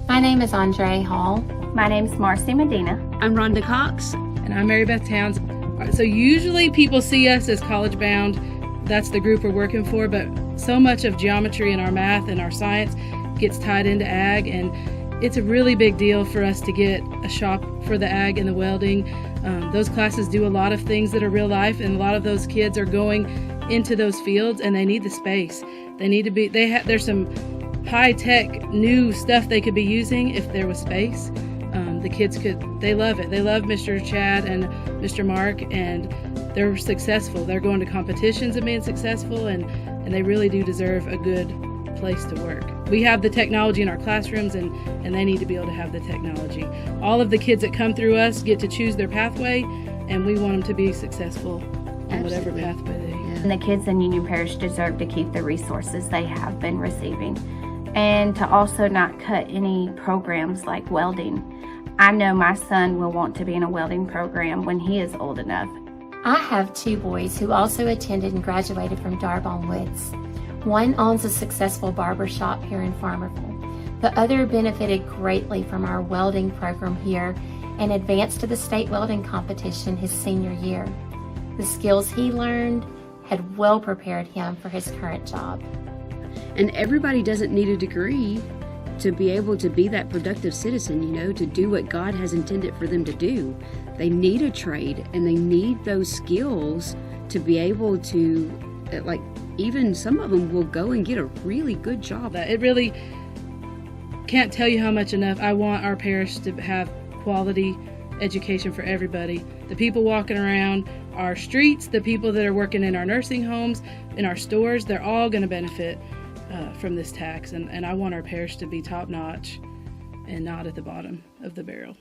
My name is Andre Hall. My name's Marcy Medina. I'm Rhonda Cox. And I'm Mary Beth Towns. So usually people see us as college bound. That's the group we're working for, but so much of geometry and our math and our science gets tied into ag, and it's a really big deal for us to get a shop for the ag and the welding. Those classes do a lot of things that are real life, and a lot of those kids are going into those fields, and they need the space. They need to be, there's some high-tech new stuff they could be using if there was space. The kids they love it. They love Mr. Chad and Mr. Mark, and they're successful. They're going to competitions and being successful, and they really do deserve a good place to work. We have the technology in our classrooms, and they need to be able to have the technology. All of the kids that come through us get to choose their pathway, and we want them to be successful in whatever pathway they have. And the kids in Union Parish deserve to keep the resources they have been receiving, and to also not cut any programs like welding. I know my son will want to be in a welding program when he is old enough. I have two boys who also attended and graduated from Darbon Woods. One owns a successful barber shop here in Farmerville. The other benefited greatly from our welding program here and advanced to the state welding competition his senior year. The skills he learned had well prepared him for his current job. And everybody doesn't need a degree to be able to be that productive citizen, to do what God has intended for them to do. They need a trade, and they need those skills to be able to, even some of them will go and get a really good job. It really can't tell you how much enough I want our parish to have quality education for everybody. The people walking around our streets, the people that are working in our nursing homes, in our stores, they're all going to benefit from this tax, and I want our parish to be top notch and not at the bottom of the barrel.